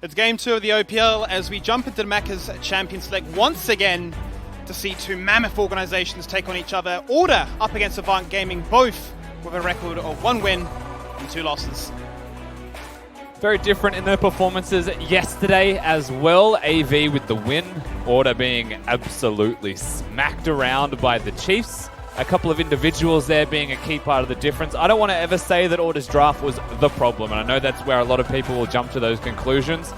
It's game 2 of the OPL as we jump into the Macca's Champions Select once again to see two mammoth organizations take on each other. Order up against Avant Gaming, both with a record of 1 win and 2 losses. Very different in their performances yesterday as well. AV with the win, Order being absolutely smacked around by the Chiefs. A couple of individuals there being a key part of the difference. I don't want to ever say that Order's draft was the problem, and I know that's where a lot of people will jump to those conclusions.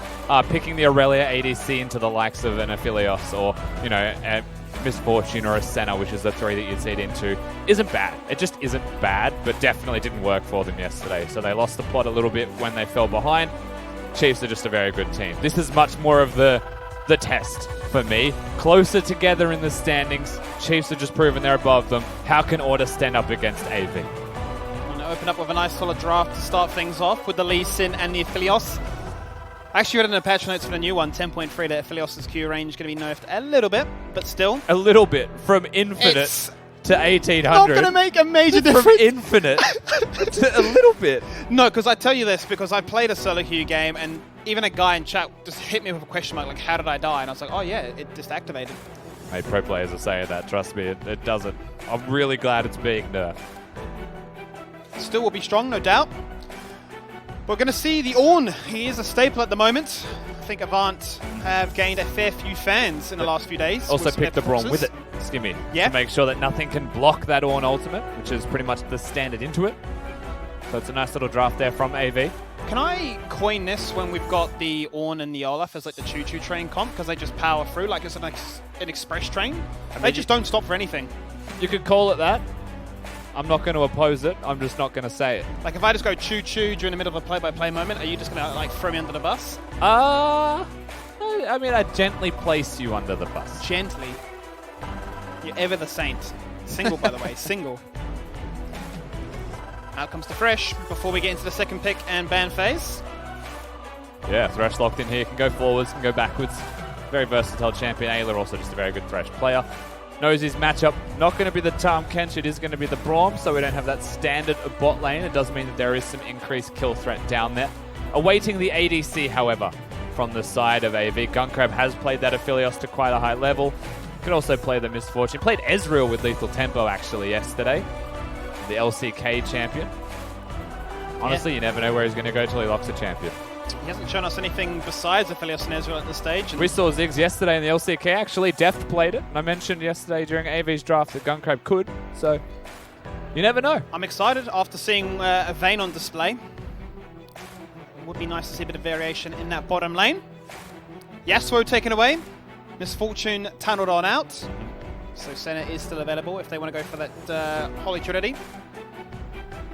Picking the Aurelia ADC into the likes of an Aphelios or, you know, a Misfortune or a Senna, which is the 3 that you'd see it into, isn't bad. It just isn't bad, but definitely didn't work for them yesterday. So they lost the plot a little bit when they fell behind. Chiefs are just a very good team. This is much more of the test for me. Closer together in the standings. Chiefs have just proven they're above them. How can Order stand up against AV? I'm going to open up with a nice solid draft to start things off with the Lee Sin and the Aphelios. I actually read in the patch notes for the new one, 10.3, that Aphelios' Q range is going to be nerfed a little bit, but still. A little bit. From infinite to 1800. Not going to make a major difference. From infinite to a little bit. No, because I tell you this, because I played a solo queue game, and even a guy in chat just hit me with a question mark, like, how did I die? And I was like, oh yeah, it just activated. Hey, pro players are saying that, trust me, it doesn't. I'm really glad it's being nerfed. Still will be strong, no doubt. We're going to see the Orn. He is a staple at the moment. I think Avant have gained a fair few fans in the last few days. Also picked the Braum with it, Skimmy, to make sure that nothing can block that Orn ultimate, which is pretty much the standard into it. So it's a nice little draft there from AV. Can I coin this when we've got the Orn and the Olaf as like the choo-choo train comp, because they just power through like it's an express train? They just don't stop for anything. You could call it that. I'm not going to oppose it. I'm just not going to say it. Like, if I just go choo-choo during the middle of a play-by-play moment, are you just going to, like, throw me under the bus? I mean, I gently place you under the bus. Gently? You're ever the saint. Single, by the way. Single. Out comes the Thresh before we get into the second pick and ban phase. Yeah, Thresh locked in here. Can go forwards, can go backwards. Very versatile champion. Ayla also just a very good Thresh player. Knows his matchup. Not going to be the Tahm Kench, it is going to be the Braum, so we don't have that standard bot lane. It does mean that there is some increased kill threat down there. Awaiting the ADC, however, from the side of AV. Gunkrab has played that Aphelios to quite a high level. Could also play the Misfortune. Played Ezreal with Lethal Tempo, actually, yesterday. The LCK champion. Honestly, You never know where he's going to go till he locks a champion. He hasn't shown us anything besides Aphelios and Ezreal at this stage. We saw Ziggs yesterday in the LCK. Actually, Deft played it. And I mentioned yesterday during AV's draft that Gunkrab could. So, you never know. I'm excited after seeing a Vayne on display. It would be nice to see a bit of variation in that bottom lane. Yasuo taken away. Misfortune tunneled on out. So Senna is still available if they want to go for that Holy Trinity.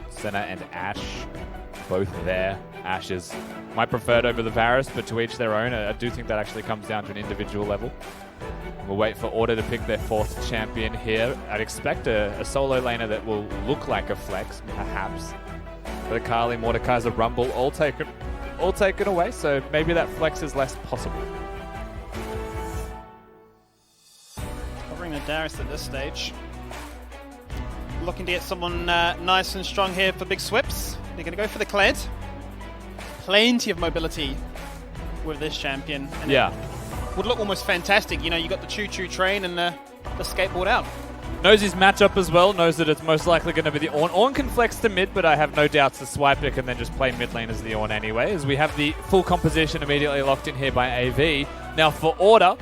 Senna and Ashe, both there. Ashe is my preferred over the Varus, but to each their own. I do think that actually comes down to an individual level. We'll wait for Order to pick their 4th champion here. I'd expect a solo laner that will look like a flex, perhaps. But Akali, Mordekaiser, Rumble, all taken away, so maybe that flex is less possible. Covering the Darius at this stage. Looking to get someone nice and strong here for big swips. They're going to go for the Kled. Plenty of mobility with this champion. And it would look almost fantastic. You know, you got the choo-choo train and the skateboard out. Knows his matchup as well. Knows that it's most likely going to be the Orn. Orn can flex to mid, but I have no doubts the swipe pick and then just play mid lane as the Orn anyway, as we have the full composition immediately locked in here by AV. Now for Order,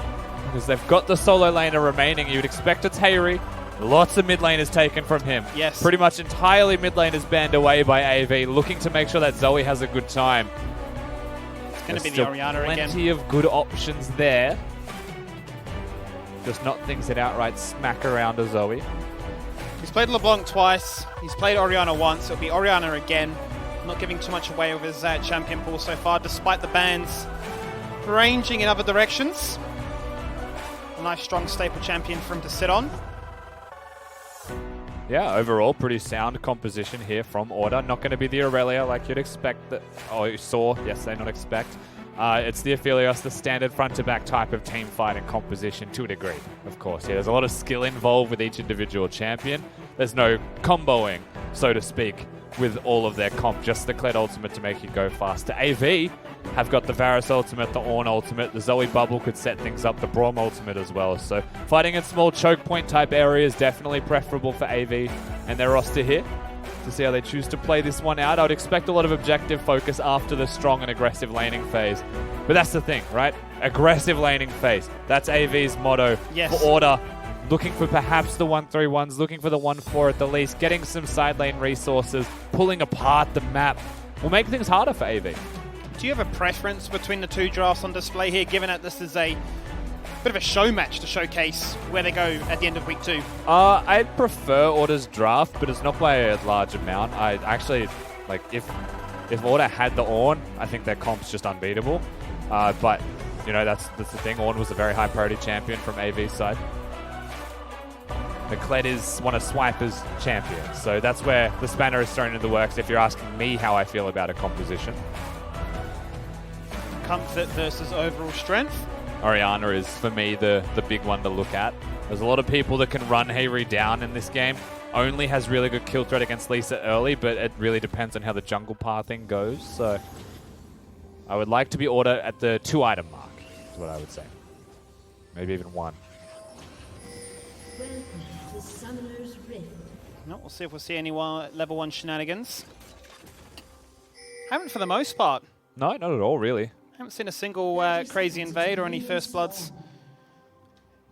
because they've got the solo laner remaining, you would expect it's Hayri. Lots of mid lane is taken from him. Yes. Pretty much entirely mid lane is banned away by AV, looking to make sure that Zoe has a good time. It's going to be the Orianna again. Plenty of good options there. Just not things that outright smack around a Zoe. He's played LeBlanc twice. He's played Orianna once. It'll be Orianna again. Not giving too much away with his champion pool so far, despite the bans ranging in other directions. A nice strong staple champion for him to sit on. Yeah, overall, pretty sound composition here from Order. Not going to be the Aurelia like you'd expect. You saw. Yes, they not expect. It's the Aphelios, the standard front-to-back type of team fight and composition to a degree, of course. Yeah, there's a lot of skill involved with each individual champion. There's no comboing, so to speak, with all of their comp. Just the Kled ultimate to make you go faster. AV have got the Varus ultimate, the Ornn ultimate, the Zoe bubble could set things up, the Braum ultimate as well. So fighting in small choke point type areas definitely preferable for AV and their roster here. To see how they choose to play this one out. I would expect a lot of objective focus after the strong and aggressive laning phase. But that's the thing, right? Aggressive laning phase. That's AV's motto for Order. Looking for perhaps the 1-3-1s, looking for the 1-4 at the least, getting some side lane resources, pulling apart the map will make things harder for AV. Do you have a preference between the two drafts on display here, given that this is a bit of a show match to showcase where they go at the end of week 2? I prefer Order's draft, but it's not by a large amount. I actually, like, if Order had the Ornn, I think their comp's just unbeatable. But, you know, that's the thing. Ornn was a very high priority champion from AV's side. The Kled is one of Swiper's champions, so that's where the spanner is thrown into the works if you're asking me how I feel about a composition. Comfort versus overall strength. Orianna is, for me, the big one to look at. There's a lot of people that can run Hayri down in this game. Only has really good kill threat against Lisa early, but it really depends on how the jungle pathing goes. So I would like to be Order at the 2-item mark, is what I would say. Maybe even 1. No, we'll see if we'll see any level 1 shenanigans. Haven't for the most part. No, not at all, really. Haven't seen a single crazy invade or any first bloods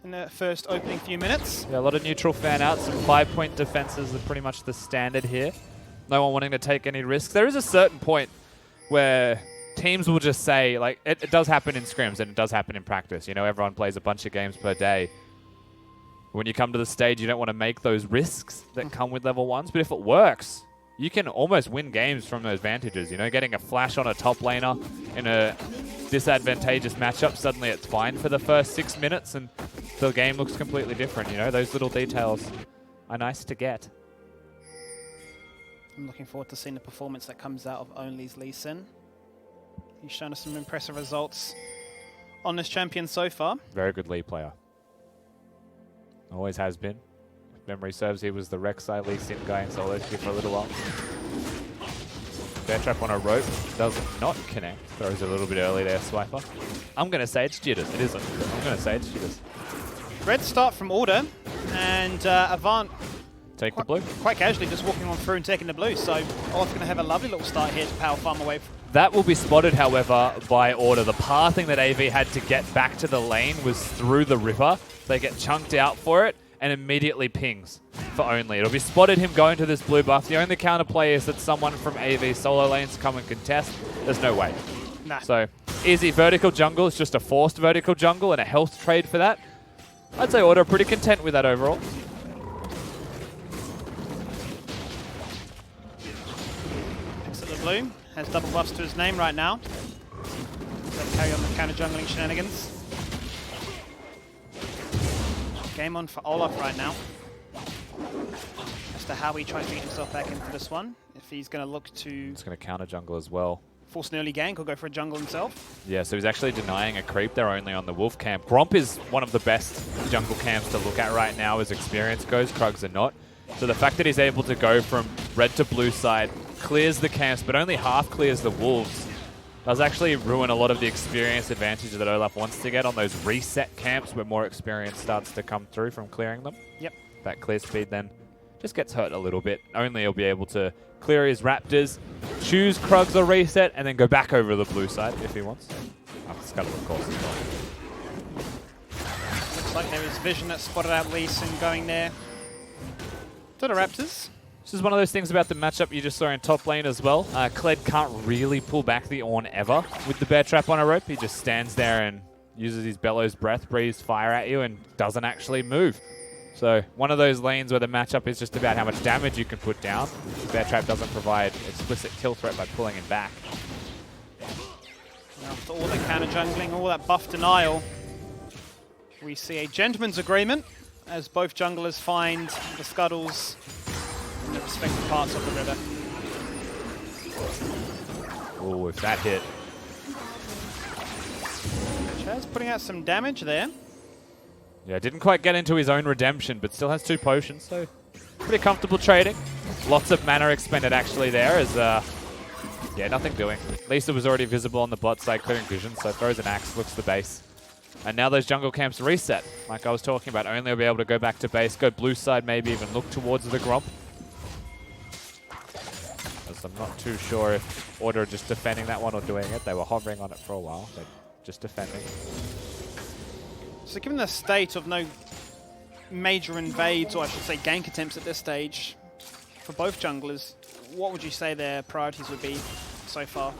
in the first opening few minutes. Yeah, a lot of neutral fan outs. Some 5-point defenses are pretty much the standard here. No one wanting to take any risks. There is a certain point where teams will just say, like, it does happen in scrims and it does happen in practice. You know, everyone plays a bunch of games per day. When you come to the stage, you don't want to make those risks that come with level 1s. But if it works, you can almost win games from those advantages. You know, getting a flash on a top laner in a disadvantageous matchup, suddenly it's fine for the first 6 minutes and the game looks completely different. You know, those little details are nice to get. I'm looking forward to seeing the performance that comes out of Only's Lee Sin. He's shown us some impressive results on this champion so far. Very good Lee player. Always has been. If memory serves, he was the Rek'Sai Lee Sin guy in solo queue for a little while. Bear trap on a rope does not connect. Throws a little bit early there, Swiper. I'm going to say it's jitters. It isn't. I'm going to say it's jitters. Red start from Order, and Avant take the blue. Quite casually just walking on through and taking the blue. So Ort's going to have a lovely little start here to power farm away from. That will be spotted, however, by Order. The pathing that AV had to get back to the lane was through the river. They get chunked out for it and immediately pings for Only. It'll be spotted him going to this blue buff. The only counterplay is that someone from AV solo lanes come and contest. There's no way. Nah. So easy vertical jungle. It's just a forced vertical jungle and a health trade for that. I'd say Order are pretty content with that overall. Picks up the blue. Has double buffs to his name right now. So carry on the counter jungling shenanigans. Game on for Olaf right now. As to how he tries to get himself back into this one. If he's going to look to... He's going to counter jungle as well. Force an early gank or go for a jungle himself. Yeah, so he's actually denying a creep there only on the Wolf camp. Gromp is one of the best jungle camps to look at right now as experience goes. Krugs are not. So the fact that he's able to go from red to blue side, clears the camps, but only half clears the Wolves, does actually ruin a lot of the experience advantage that Olaf wants to get on those reset camps where more experience starts to come through from clearing them. Yep. That clear speed then just gets hurt a little bit. Only he'll be able to clear his Raptors, choose Krugs or reset, and then go back over the blue side if he wants. Scuttle, of course, as well. Looks like there is vision that spotted out Lee Sin going there to the Raptors. This is one of those things about the matchup you just saw in top lane as well. Kled can't really pull back the Ornn ever with the bear trap on a rope. He just stands there and uses his bellows breath, breathes fire at you, and doesn't actually move. So one of those lanes where the matchup is just about how much damage you can put down. Bear trap doesn't provide explicit kill threat by pulling him back. After all the counter jungling, all that buff denial, we see a gentleman's agreement as both junglers find the scuttles in the respective parts of the river. Oh, if that hit. Chaz putting out some damage there. Yeah, didn't quite get into his own redemption, but still has 2 potions, so pretty comfortable trading. Lots of mana expended actually there as Yeah, nothing doing. Lisa was already visible on the bot side, clearing vision, so throws an axe, looks the base. And now those jungle camps reset. Like I was talking about, only will be able to go back to base, go blue side, maybe even look towards the Gromp. As I'm not too sure if Order are just defending that one or doing it. They were hovering on it for a while, but just defending. So given the state of no major invades, or I should say gank attempts at this stage, for both junglers, what would you say their priorities would be so far?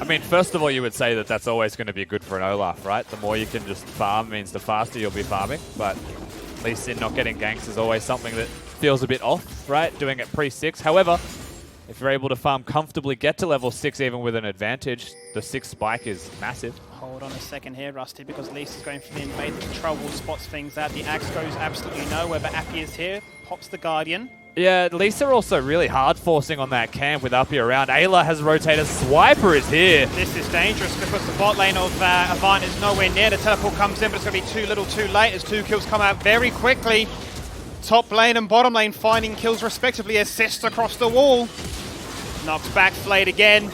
I mean, first of all, you would say that that's always going to be good for an Olaf, right? The more you can just farm means the faster you'll be farming, but at least in not getting ganks is always something that feels a bit off, right? Doing it pre-6. However, if you're able to farm comfortably, get to level 6 even with an advantage, the 6 spike is massive. Hold on a second here, Rusty, because Lisa's going for the invade. The control wall spots things out. The axe goes absolutely nowhere, but Appy is here, pops the Guardian. Yeah, Lisa also really hard forcing on that camp with Uppy around. Ayla has rotated. Swiper is here. This is dangerous because the bot lane of Avant is nowhere near. The teleport comes in, but it's going to be too little too late as 2 kills come out very quickly. Top lane and bottom lane finding kills respectively. Assist across the wall. Knocks back Flayed again.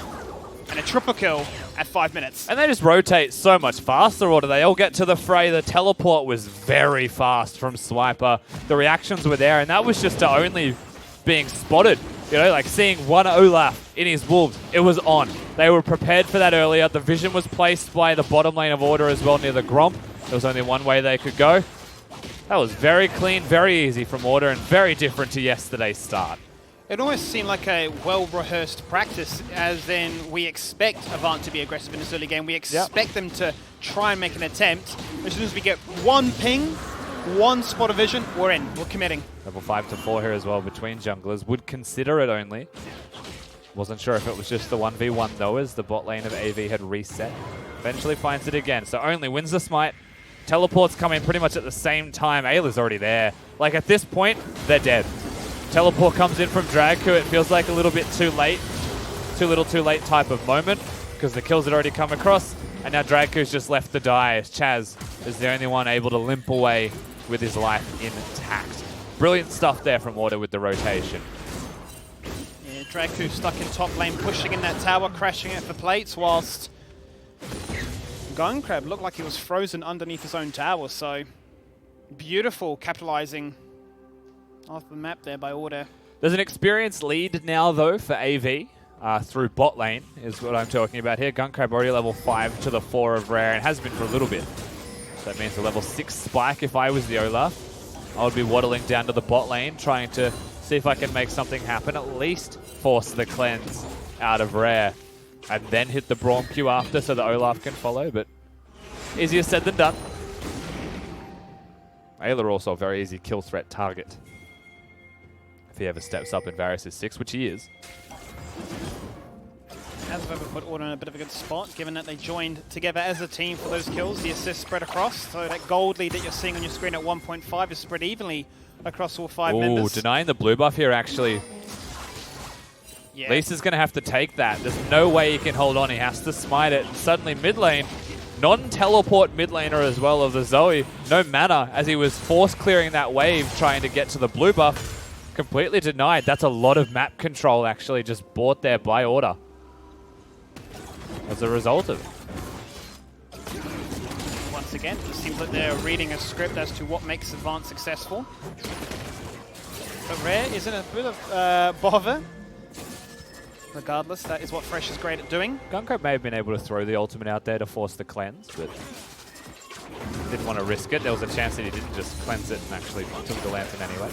And a triple kill at 5 minutes. And they just rotate so much faster, Order. They all get to the fray. The teleport was very fast from Swiper. The reactions were there, and that was just to only being spotted. You know, like seeing one Olaf in his wolves. It was on. They were prepared for that earlier. The vision was placed by the bottom lane of Order as well near the Gromp. There was only one way they could go. That was very clean, very easy from Order, and very different to yesterday's start. It almost seemed like a well-rehearsed practice, as in we expect Avant to be aggressive in this early game. We expect them to try and make an attempt. As soon as we get one ping, one spot of vision, we're in. We're committing. Level 5 to 4 here as well between junglers. Would consider it only. Wasn't sure if it was just the 1v1 though, as the bot lane of AV had reset. Eventually finds it again. So only wins the smite. Teleports come in pretty much at the same time. Ayla's already there. Like at this point, they're dead. Teleport comes in from Dragku. It feels like a little bit too late. Too little too late type of moment, because the kills had already come across. And now Dragku's just left to die, as Chaz is the only one able to limp away with his life intact. Brilliant stuff there from Order with the rotation. Yeah, Dragku stuck in top lane, pushing in that tower, crashing it for plates, whilst Gunkrab looked like he was frozen underneath his own tower. So beautiful capitalizing off the map there by Order. There's an experienced lead now, though, for AV through bot lane, is what I'm talking about here. Gunkrab already level 5 to the 4 of Rare, and has been for a little bit. So that means a level 6 spike. If I was the Olaf, I would be waddling down to the bot lane, trying to see if I can make something happen, at least force the cleanse out of Rare, and then hit the Braum Q after so the Olaf can follow, but easier said than done. Ayla also a very easy kill threat target if he ever steps up in Varus' 6, which he is. Has ever put Order in a bit of a good spot, given that they joined together as a team for those kills. The assists spread across, so that gold lead that you're seeing on your screen at 1.5 is spread evenly across all 5 members. Denying the blue buff here, actually. Yeah. Lisa's going to have to take that. There's no way he can hold on. He has to smite it. And suddenly mid lane, non-teleport mid laner as well of the Zoe, no mana, as he was force clearing that wave trying to get to the blue buff. Completely denied. That's a lot of map control actually just bought there by Order as a result of it. Once again, it seems like they're reading a script as to what makes Avant successful. But Rare is in a bit of bother. Regardless, that is what Fresh is great at doing. Gunkrab may have been able to throw the ultimate out there to force the cleanse, but didn't want to risk it. There was a chance that he didn't just cleanse it and actually took the lantern anyway.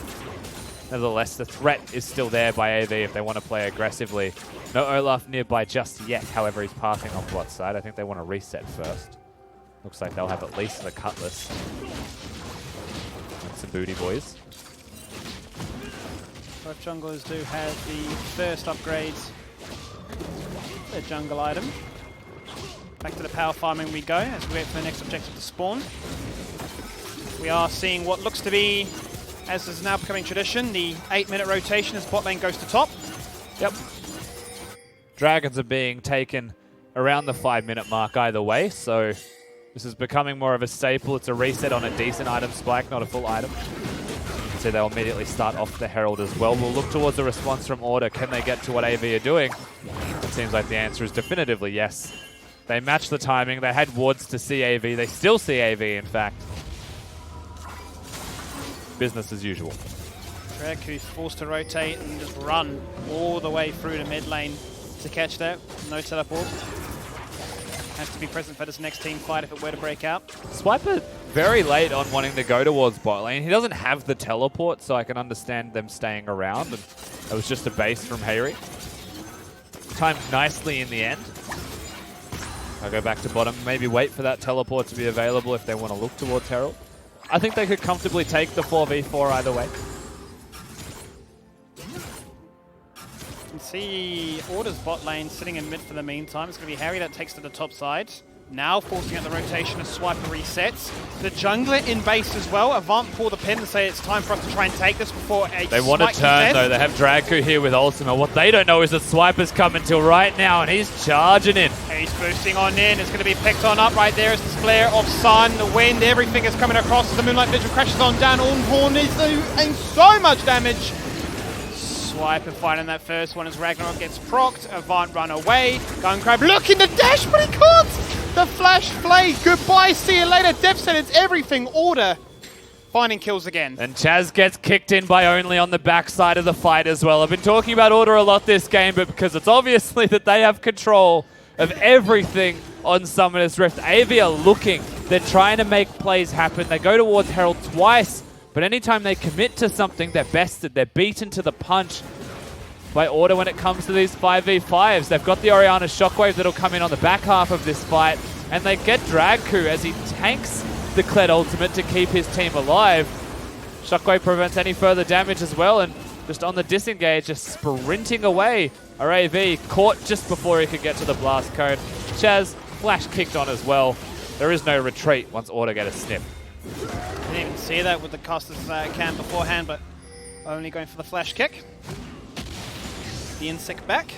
Nevertheless, the threat is still there by AV if they want to play aggressively. No Olaf nearby just yet, however, he's passing on bot side. I think they want to reset first. Looks like they'll have at least the Cutlass. And some booty boys. Both junglers do have the first upgrades. Their jungle item. Back to the power farming we go as we wait for the next objective to spawn. We are seeing what looks to be, as is now becoming tradition, the 8-minute rotation as bot lane goes to top. Yep. Dragons are being taken around the 5-minute mark either way, so this is becoming more of a staple. It's a reset on a decent item spike, not a full item. So they'll immediately start off the Herald as well. We'll look towards the response from Order. Can they get to what AV are doing? it seems like the answer is definitively yes. They matched the timing. They had wards to see AV. They still see AV, in fact. Business as usual. Draku's forced to rotate and just run all the way through to mid lane to catch that. No teleport. Has to be present for this next team fight if it were to break out. Swiper very late on wanting to go towards bot lane. He doesn't have the teleport, so I can understand them staying around. And that was just a base from Hayri. Timed nicely in the end. I'll go back to bottom. Maybe wait for that teleport to be available if they want to look towards Herald. I think they could comfortably take the 4v4 either way. You can see Order's bot lane sitting in mid for the meantime. It's going to be Harry that takes to the top side. Now forcing out the rotation as Swiper resets. The jungler in base as well. Avant pull the pin and say it's time for us to try and take this before a They want to turn though. They have Draku here with ultimate. What they don't know is that Swiper's come until right now and he's charging in. He's boosting on in. It's going to be picked on up right there as this flare of sun, the wind, everything is coming across as the Moonlight Vigil crashes on down. Ornhorn is doing so much damage. Swiper finding that first one as Ragnarok gets procced. Avant run away. Gungrab looking to dash, but he can't. The flash play. Goodbye. See you later. Dev said it's everything. Order finding kills again. And Chaz gets kicked in by only on the backside of the fight as well. I've been talking about Order a lot this game, but because it's obviously that they have control of everything on Summoner's Rift. AV are looking. They're trying to make plays happen. They go towards Herald twice. But anytime they commit to something, they're bested. They're beaten to the punch by Order when it comes to these 5v5s. They've got the Orianna Shockwave that'll come in on the back half of this fight. And they get Dragku as he tanks the Kled ultimate to keep his team alive. Shockwave prevents any further damage as well. And just on the disengage, just sprinting away. Our AV caught just before he could get to the blast cone. Chaz, flash kicked on as well. There is no retreat once Order get a snip. Didn't even see that with the Costas cam beforehand, but only going for the flash kick. The insect back.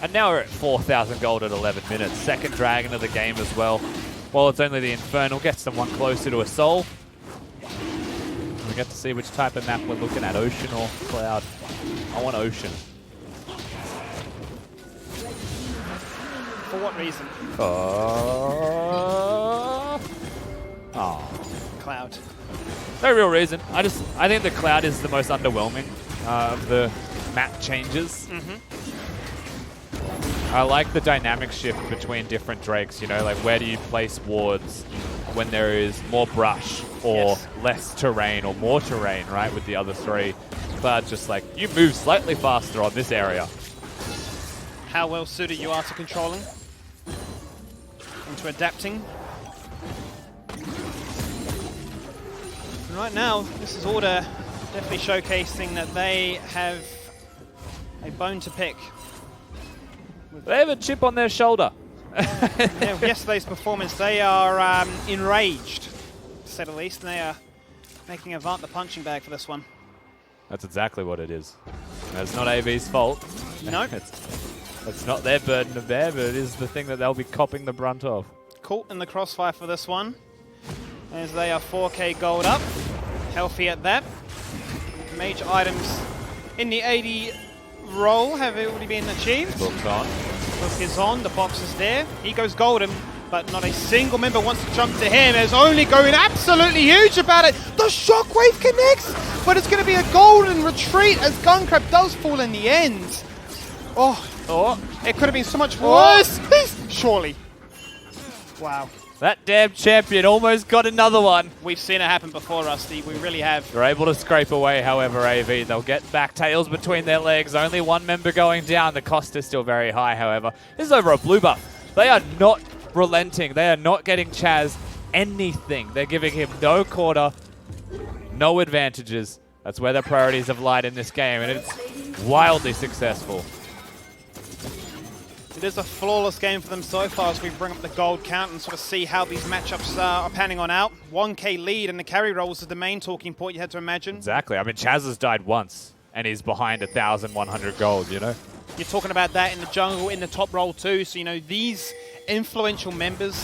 And now we're at 4,000 gold at 11 minutes. Second dragon of the game as well. While it's only the Infernal, gets someone closer to a soul. We get to see which type of map we're looking at, ocean or cloud. I want ocean. For what reason? Cloud. No real reason. I think the cloud is the most underwhelming of the map changes. I like the dynamic shift between different drakes, you know, like where do you place wards when there is more brush or less terrain or more terrain, right, with the other three. But just like, you move slightly faster on this area. How well suited you are to controlling and to adapting. And right now, this is Order definitely showcasing that they have a bone to pick. They have a chip on their shoulder. Yeah, yesterday's performance, they are enraged, to say the least, and they are making Avant the punching bag for this one. That's exactly what it is. That's not AV's fault. No. It's not their burden to bear, but it is the thing that they'll be copping the brunt of. Caught in the crossfire for this one, as they are 4k gold up, healthy at that. Major items in the 80 roll have already been achieved. Book's on. Book is on, the box is there. He goes golden, but not a single member wants to jump to him. There's only going absolutely huge about it. The shockwave connects, but it's going to be a golden retreat as Gunkrab does fall in the end. Oh, it could have been so much worse. Surely. Wow. That damn champion almost got another one. We've seen it happen before, Rusty. We really have. They're able to scrape away, however, AV. They'll get back tails between their legs. Only one member going down. The cost is still very high, however. This is over a blue buff. They are not relenting. They are not getting Chaz anything. They're giving him no quarter, no advantages. That's where their priorities have lied in this game, and it's wildly successful. It is a flawless game for them so far as we bring up the gold count and sort of see how these matchups are panning on out. 1k lead and the carry rolls is the main talking point you had to imagine. Exactly. I mean, Chaz has died once and he's behind 1,100 gold, you know? You're talking about that in the jungle, in the top role too. So, you know, these influential members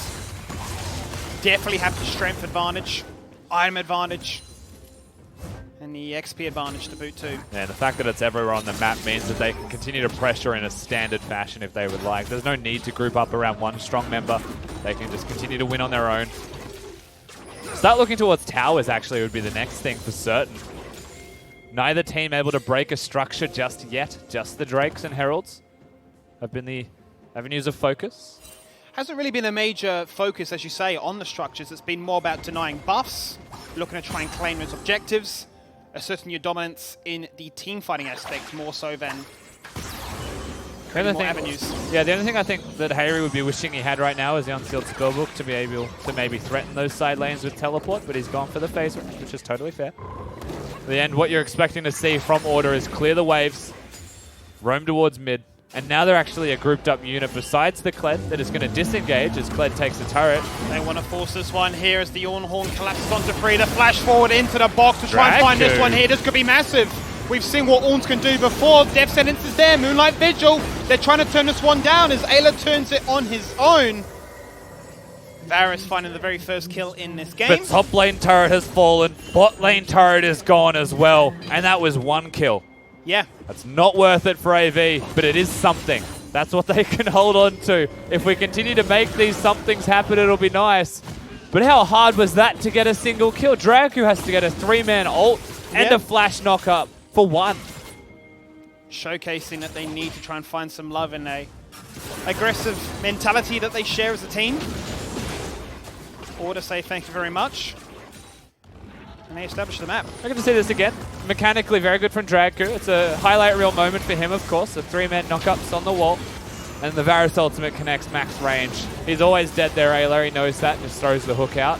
definitely have the strength advantage, item advantage. And And the XP advantage to boot too. Yeah, the fact that it's everywhere on the map means that they can continue to pressure in a standard fashion if they would like. There's no need to group up around one strong member. They can just continue to win on their own. Start looking towards towers, actually, would be the next thing for certain. Neither team able to break a structure just yet. Just the Drakes and Heralds have been the avenues of focus. Hasn't really been a major focus, as you say, on the structures. It's been more about denying buffs, looking to try and claim those objectives, asserting your dominance in the team fighting aspect more so than more avenues. Yeah, the only thing I think that Hayri would be wishing he had right now is the unsealed spellbook to be able to maybe threaten those side lanes with teleport, but he's gone for the phase range, which is totally fair. In the end, what you're expecting to see from Order is clear the waves, roam towards mid, and now they're actually a grouped up unit besides the Kled that is going to disengage as Kled takes a turret. They want to force this one here as the Ornhorn collapses onto Free to flash forward into the box to try and find this one here. This could be massive. We've seen what Orns can do before. Death Sentence is there. Moonlight Vigil. They're trying to turn this one down as Ayla turns it on his own. Varus finding the very first kill in this game. The top lane turret has fallen. Bot lane turret is gone as well. And that was one kill. Yeah. That's not worth it for AV, but it is something. That's what they can hold on to. If we continue to make these somethings happen, it'll be nice. But how hard was that to get a single kill? Draku has to get a 3-man ult and a flash knock-up for one. Showcasing that they need to try and find some love in a aggressive mentality that they share as a team. Order say thank you very much. And they establish the map. I get to see this again. Mechanically very good from Draku. It's a highlight reel moment for him, of course. The 3-man knockups on the wall. And the Varus ultimate connects max range. He's always dead there, Ayla. He knows that and just throws the hook out.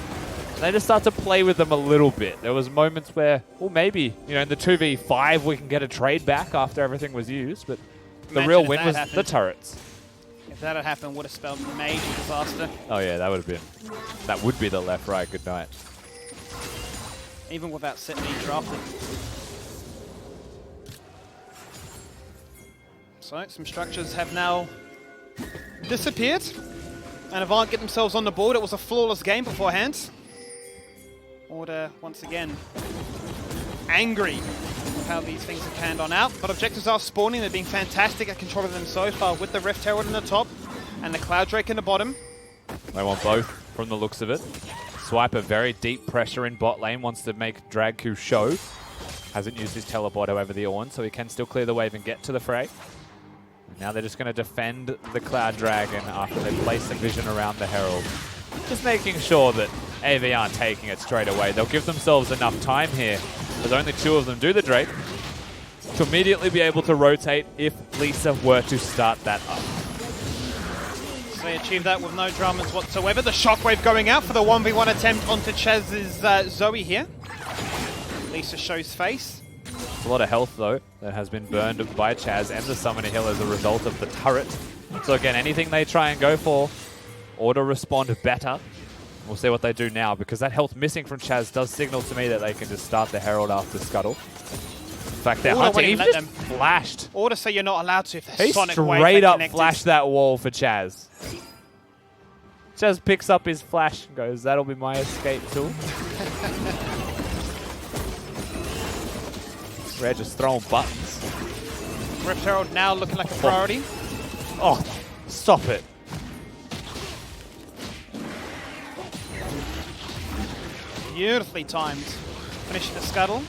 And they just start to play with them a little bit. There was moments where, well, maybe, you know, in the 2v5 we can get a trade back after everything was used. But the real win was the turrets. If that had happened, would have spelled major disaster. Oh yeah, that would be the left-right goodnight. Even without set being drafted. So, some structures have now disappeared. And Avant get themselves on the board. It was a flawless game beforehand. Order, once again, angry with how these things have panned on out. But objectives are spawning. They're being fantastic at controlling them so far with the Rift Herald in the top and the Cloud Drake in the bottom. They want both from the looks of it. Swiper, very deep pressure in bot lane, wants to make Draku show. Hasn't used his teleport, however, the Ornn, so he can still clear the wave and get to the fray. Now they're just going to defend the Cloud Dragon after they place a vision around the Herald. Just making sure that AV aren't taking it straight away. They'll give themselves enough time here, as only 2 of them do the Drake, to immediately be able to rotate if Lisa were to start that up. They achieve that with no dramas whatsoever. The shockwave going out for the 1v1 attempt onto Chaz's Zoe here. Lisa shows face. It's a lot of health, though, that has been burned by Chaz and the Summoner Hill as a result of the turret. So again, anything they try and go for, Order respond better. We'll see what they do now, because that health missing from Chaz does signal to me that they can just start the Herald after Scuttle. In fact, they're hunting. He just flashed. Order say you're not allowed to if there's He Sonic Wave straight up connected. flashed that wall for Chaz. Chaz picks up his flash and goes, that'll be my escape tool. We're just throwing buttons. Rift Herald now looking like a priority. Oh, stop it. Beautifully timed. Finishing the scuttle.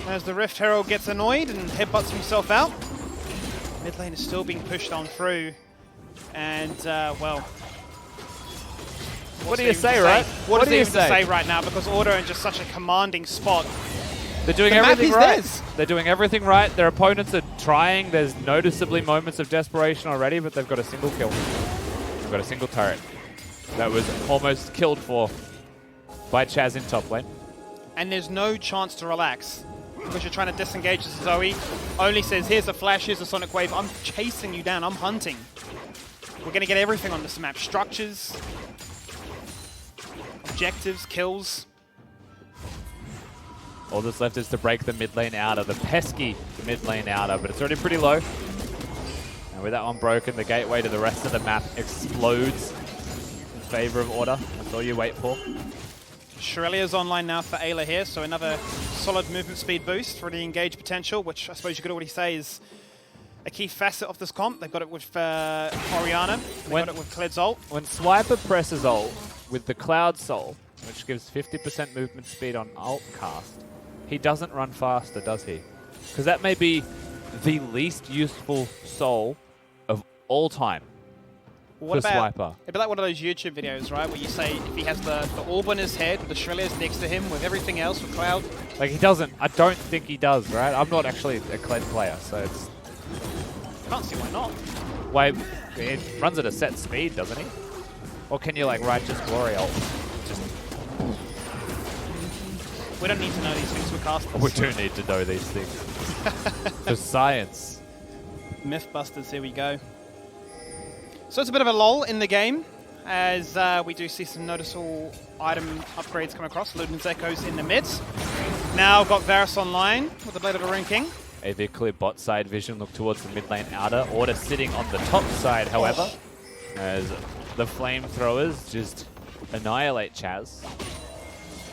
As the Rift Herald gets annoyed and headbutts himself out. Mid lane is still being pushed on through. And, well... What do you say, right? What do you say right now? Because Order are in just such a commanding spot. They're doing everything right. They're doing everything right. Their opponents are trying. There's noticeably moments of desperation already, but they've got a single kill. They've got a single turret. That was almost killed for by Chaz in top lane. And there's no chance to relax. Because you're trying to disengage as Zoe. Only says, here's a flash, here's a Sonic Wave. I'm chasing you down, I'm hunting. We're going to get everything on this map. Structures, objectives, kills. All that's left is to break the mid lane outer, the pesky mid lane outer, but it's already pretty low. And with that one broken, the gateway to the rest of the map explodes in favor of Order. That's all you wait for. Shirelia's online now for Ayla here, so another solid movement speed boost for the engage potential, which I suppose you could already say is a key facet of this comp. They've got it with Orianna, they've got it with Kled's ult. When Swiper presses ult with the Cloud Soul, which gives 50% movement speed on ult cast, he doesn't run faster, does he? Because that may be the least useful soul of all time. What for about, Swiper. it'd be like one of those YouTube videos, right, where you say if he has the orb on his head, with the Shirelia's next to him, with everything else, with Cloud. Like, he doesn't. I don't think he does, right? I'm not actually a Kled player, so it's... Can't see why not. Wait, it runs at a set speed, doesn't he? Or can you, like, Righteous Glory ult? Just... We don't need to know these things for casters. We do need to know these things. For science. Mythbusters, here we go. So it's a bit of a lull in the game, as we do see some noticeable item upgrades come across. Luden's Echoes in the mid. Now got Varus online with the Blade of the Ruin King. AV clear bot side vision, look towards the mid lane outer. Order sitting on the top side, however, as the flamethrowers just annihilate Chaz.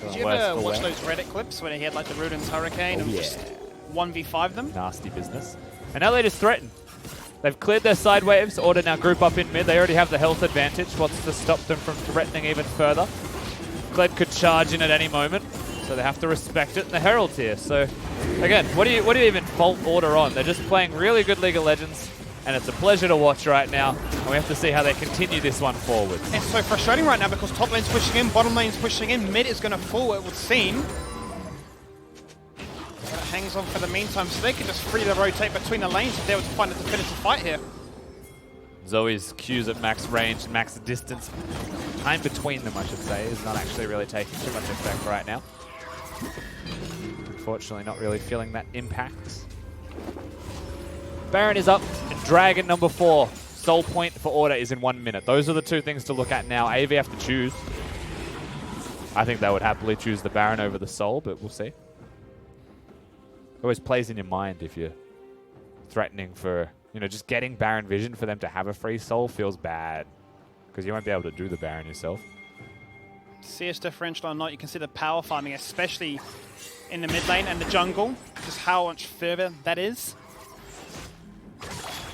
Did you ever watch those Reddit clips when he had like the Ruden's Hurricane and just 1v5 them? Nasty business. And now they just threaten. They've cleared their side waves. Order now group up in mid. They already have the health advantage. What's to stop them from threatening even further? Kled could charge in at any moment, so they have to respect it. And the Herald's here. So again, what do you even fault Order on? They're just playing really good League of Legends, and it's a pleasure to watch right now. And we have to see how they continue this one forward. It's so frustrating right now because top lane's pushing in, bottom lane's pushing in, mid is going to fall, it would seem. But it hangs on for the meantime, so they can just freely rotate between the lanes if they were to find a definitive fight here. Zoe's Q's at max range, max distance. Time between them, I should say, is not actually really taking too much effect right now. Unfortunately, not really feeling that impact. Baron is up, and Dragon number 4. Soul point for Order is in 1 minute. Those are the two things to look at now. AV have to choose. I think they would happily choose the Baron over the Soul, but we'll see. Always plays in your mind if you're threatening for, you know, just getting Baron vision for them to have a free Soul feels bad. Because you won't be able to do the Baron yourself. CS differential or not, you can see the power farming, especially in the mid lane and the jungle. Just how much further that is.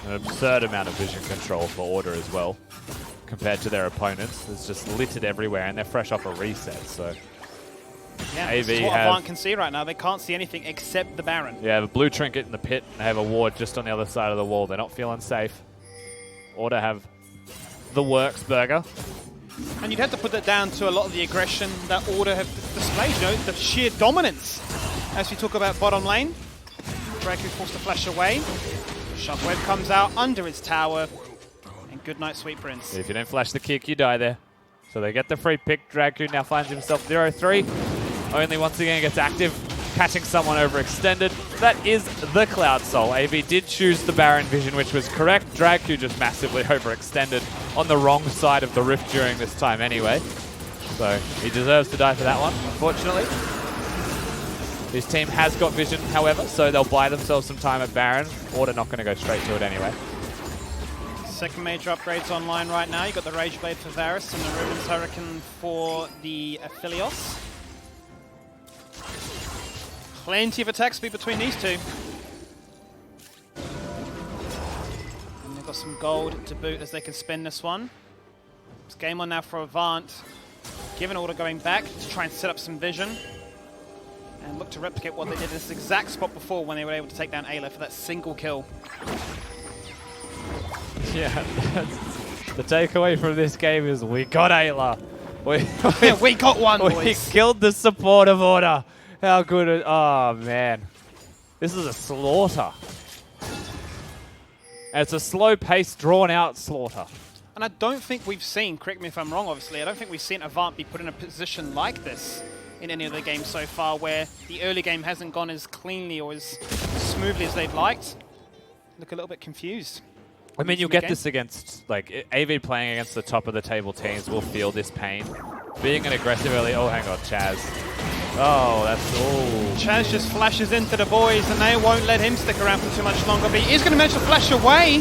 An absurd amount of vision control for Order as well, compared to their opponents. It's just littered everywhere, and they're fresh off a reset, so... Yeah, AV this is what have, Avant can see right now. They can't see anything except the Baron. Yeah, have a blue trinket in the pit, and they have a ward just on the other side of the wall. They're not feeling safe. Order have the works burger. And you'd have to put that down to a lot of the aggression that Order have displayed, you know, the sheer dominance. As we talk about bottom lane, Draku forced to flash away. Shockwave comes out under his tower, and good night, Sweet Prince. If you don't flash the kick, you die there. So they get the free pick. Draku now finds himself 0-3. Only once again gets active, catching someone overextended. That is the Cloud Soul. AV did choose the Baron vision, which was correct. Draku just massively overextended on the wrong side of the rift during this time anyway. So he deserves to die for that one, unfortunately. His team has got vision, however, so they'll buy themselves some time at Baron. Order not going to go straight to it anyway. Second major upgrades online right now. You've got the Rage Blade for Varus and the Ruin's Hurricane for the Aphelios. Plenty of attack speed between these two. And they've got some gold to boot as they can spend this one. It's game on now for Avant. Given Order going back to try and set up some vision. And look to replicate what they did in this exact spot before when they were able to take down Ayla for that single kill. Yeah, the takeaway from this game is we got Ayla. We got one, boys. We killed the support of Order. How good it... Oh, man. This is a slaughter. And it's a slow-paced, drawn-out slaughter. And I don't think we've seen, correct me if I'm wrong, obviously, I don't think we've seen Avant be put in a position like this in any of the games so far, where the early game hasn't gone as cleanly or as smoothly as they'd liked. Look a little bit confused. I mean, you'll get this against, like, AV playing against the top of the table teams will feel this pain. Being an aggressive early... Oh, hang on, Chaz. Oh, that's all. Chaz just flashes into the boys, and they won't let him stick around for too much longer, but he is going to manage to flash away.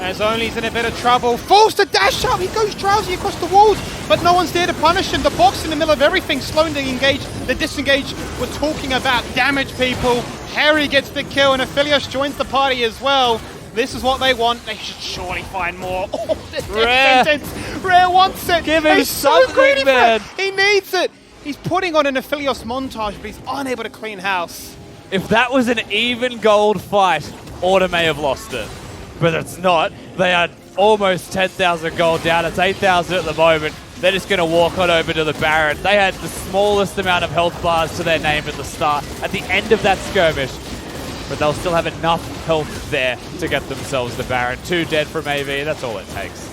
As Only's in a bit of trouble. Forced to dash up. He goes drowsy across the walls, but no one's there to punish him. The box in the middle of everything, slowing the engage, the disengage. We're talking about damage, people. Harry gets the kill, and Aphelios joins the party as well. This is what they want. They should surely find more. Oh, Rare. Rare wants it. Give him He's so something, greedy for man. it. He needs it. He's putting on an Aphelios montage, but he's unable to clean house. If that was an even gold fight, Order may have lost it. But it's not. They are almost 10,000 gold down. It's 8,000 at the moment. They're just going to walk on over to the Baron. They had the smallest amount of health bars to their name at the start, at the end of that skirmish. But they'll still have enough health there to get themselves the Baron. 2 dead from AV, that's all it takes.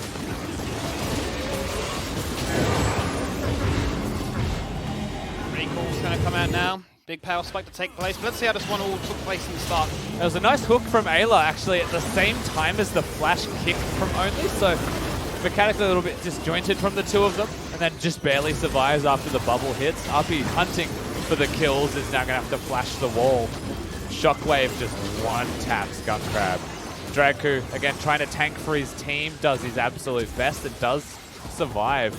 Recall's going to come out now. Big power spike to take place. But let's see how this one all took place in the start. There was a nice hook from Ayla, actually, at the same time as the flash kick from Only. So mechanically a little bit disjointed from the two of them. And then just barely survives after the bubble hits. RP hunting for the kills is now going to have to flash the wall. Shockwave just one taps Gun Crab. Draku, again, trying to tank for his team, does his absolute best and does survive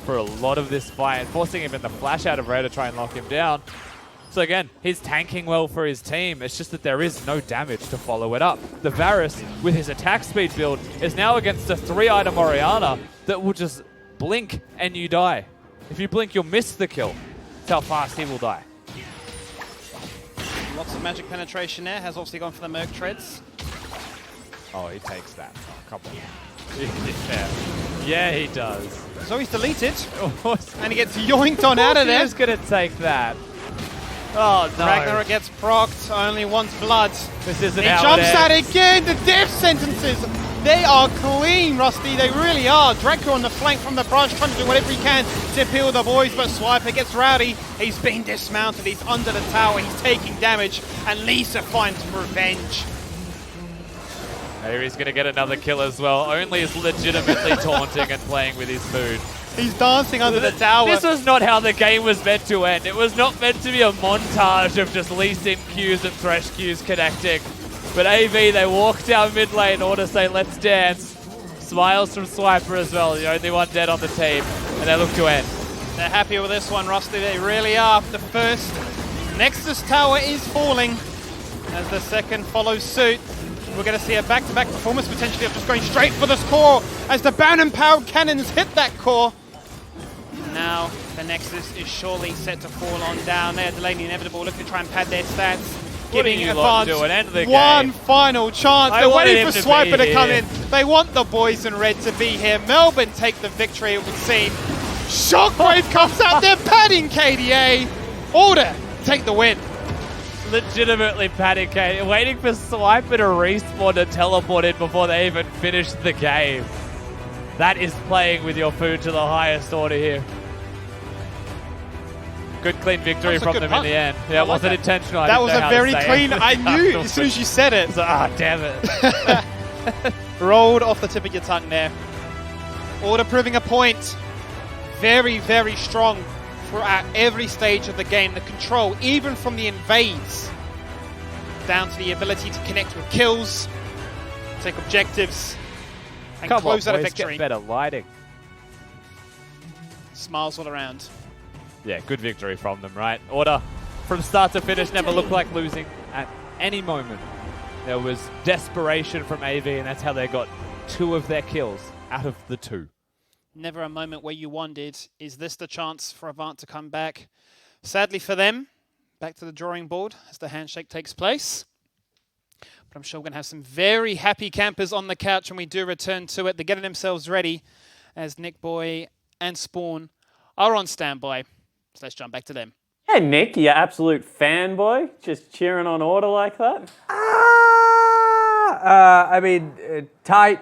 for a lot of this fight, forcing him in the flash out of Rare to try and lock him down. So again, he's tanking well for his team. It's just that there is no damage to follow it up. The Varus, with his attack speed build, is now against a 3-item Orianna that will just blink and you die. If you blink, you'll miss the kill. That's how fast he will die. Lots of magic penetration there. Has obviously gone for the Merc Treads. Oh, he takes that. Oh, come on. Yeah, he does. So he's deleted. And he gets yoinked on out of there. He's going to take that. Oh, no. Ragnarok gets procced. Only wants blood. This isn't He how jumps it at ends. it again. The death sentences. They are clean, Rusty. They really are. Draco on the flank from the branch, trying to do whatever he can to peel the boys, but Swiper gets rowdy. He's been dismounted. He's under the tower. He's taking damage, and Lisa finds revenge. Maybe he's going to get another kill as well. Only is legitimately taunting and playing with his mood. He's dancing under the tower. This was not how the game was meant to end. It was not meant to be a montage of just Lee Sin Qs and Thresh Qs connecting. But AV, they walk down mid lane, Order say, let's dance. Smiles from Swiper as well, the only one dead on the team. And they look to end. They're happy with this one, Rusty. They really are. The first Nexus tower is falling as the second follows suit. We're going to see a back-to-back performance potentially of just going straight for this core as the Baron-powered cannons hit that core. Now the Nexus is surely set to fall on down. They're delaying the inevitable, looking to try and pad their stats. Giving Avant one final chance. They're waiting for Swiper to come in. They want the boys in red to be here. Melbourne take the victory, it would seem. Shockwave comes out there, padding KDA. Order take the win. Legitimately panicking, waiting for Swiper to respawn to teleport in before they even finish the game. That is playing with your food to the highest order here. Good clean victory from them in the end. Yeah, it wasn't intentional. That was a very clean, I knew as soon as you said it. Damn it. Rolled off the tip of your tongue there. Order proving a point. Very, very strong throughout every stage of the game. The control, even from the invades, down to the ability to connect with kills, take objectives, and close out a victory. Get better lighting. Smiles all around. Yeah, good victory from them, right? Order, from start to finish, never looked like losing at any moment. There was desperation from AV, and that's how they got 2 of their kills out of the 2. Never a moment where you wondered, is this the chance for Avant to come back? Sadly for them, back to the drawing board as the handshake takes place. But I'm sure we're going to have some very happy campers on the couch when we do return to it. They're getting themselves ready as Nick Boy and Spawn are on standby. So let's jump back to them. Hey Nick, you absolute fanboy, just cheering on Order like that? I mean, tight,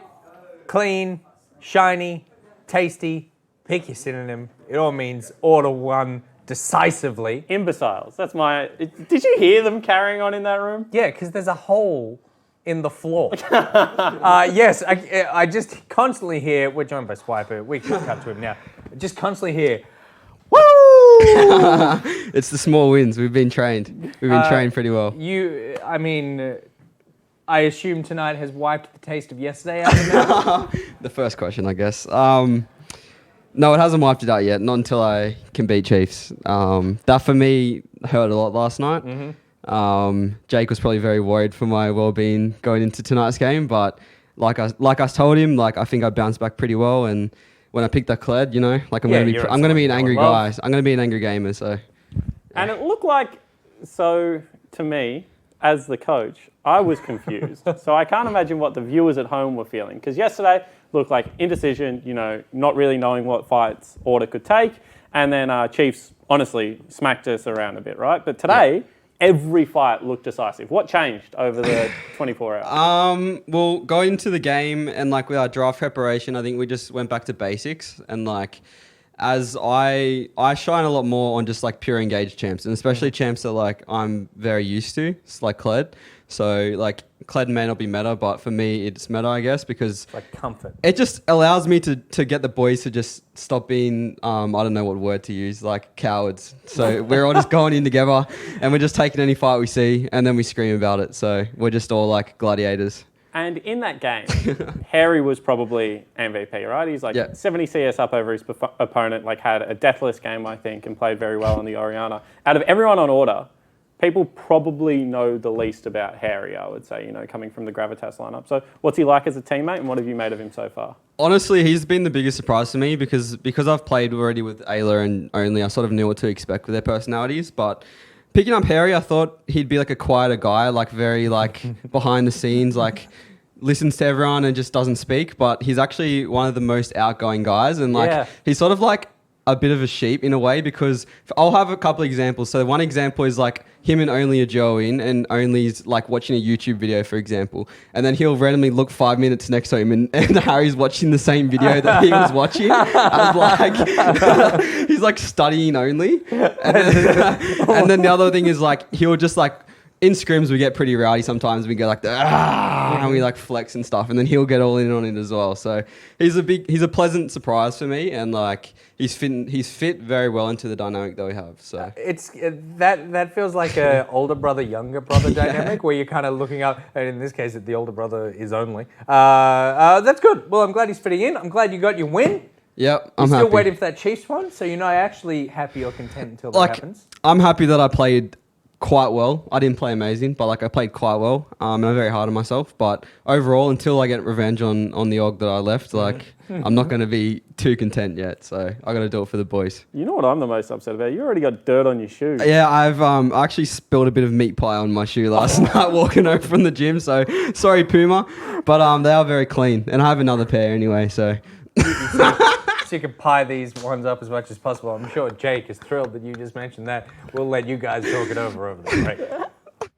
clean, shiny, tasty, pick your synonym. It all means Order won decisively. Imbeciles, that's my... Did you hear them carrying on in that room? Yeah, because there's a hole in the floor. Yes, I just constantly hear, we're joined by Swiper, we can cut to him now. I just constantly hear, woo! It's the small wins. We've been trained. We've been trained pretty well. I mean, I assume tonight has wiped the taste of yesterday out of your mouth? The first question, I guess. No, it hasn't wiped it out yet. Not until I can beat Chiefs. That for me hurt a lot last night. Jake was probably very worried for my well-being going into tonight's game, but like I told him, like I think I bounced back pretty well. And when I picked that Kled, you know, like I'm gonna be an angry guy. I'm gonna be an angry gamer. So. And it looked like, so to me, as the coach, I was confused. So I can't imagine what the viewers at home were feeling. Because yesterday looked like indecision, you know, not really knowing what fights Order could take. And then Chiefs, honestly, smacked us around a bit, right? But today, every fight looked decisive. What changed over the 24 hours? Well, going into the game and like with our draft preparation, I think we just went back to basics and like, as I shine a lot more on just like pure engaged champs, and especially champs that like I'm very used to. It's like Kled. So like Kled may not be meta, but for me it's meta, I guess, because Like comfort. it just allows me to get the boys to just stop being I don't know what word to use, like cowards. So we're all just going in together and we're just taking any fight we see and then we scream about it. So we're just all like gladiators. And in that game, Harry was probably MVP, right? He's like 70 CS up over his opponent, like had a deathless game, I think, and played very well on the Orianna. Out of everyone on Order, people probably know the least about Harry, I would say, you know, coming from the Gravitas lineup. So what's he like as a teammate and what have you made of him so far? Honestly, he's been the biggest surprise to me because I've played already with Ayla and Only, I sort of knew what to expect with their personalities, but picking up Harry, I thought he'd be like a quieter guy, like very like behind the scenes, like listens to everyone and just doesn't speak. But he's actually one of the most outgoing guys, and like he's sort of like a bit of a sheep in a way because I'll have a couple of examples. So one example is like him and Only are Joeing and Only's like watching a YouTube video, for example. And then he'll randomly look 5 minutes next to him and Harry's watching the same video that he was watching. And like, he's like studying Only. And then the other thing is like, he'll just like, in scrims we get pretty rowdy sometimes. We go like, and we like flex and stuff. And then he'll get all in on it as well. So he's a pleasant surprise for me. And like, he's fit very well into the dynamic that we have. So That feels like a older brother, younger brother dynamic where you're kind of looking up, and in this case, the older brother is Only. That's good. Well, I'm glad he's fitting in. I'm glad you got your win. Yep, I'm happy. still waiting for that Chiefs one, so you're not actually happy or content until that happens. I'm happy that I played quite well. I didn't play amazing, but like I played quite well. And I'm very hard on myself. But overall, until I get revenge on the OG that I left, like I'm not going to be too content yet. So I got to do it for the boys. You know what I'm the most upset about? You already got dirt on your shoes. Yeah, I've actually spilled a bit of meat pie on my shoe last night walking over from the gym. So sorry, Puma, but they are very clean, and I have another pair anyway. So. So you can pie these ones up as much as possible. I'm sure Jake is thrilled that you just mentioned that. We'll let you guys talk it over the break.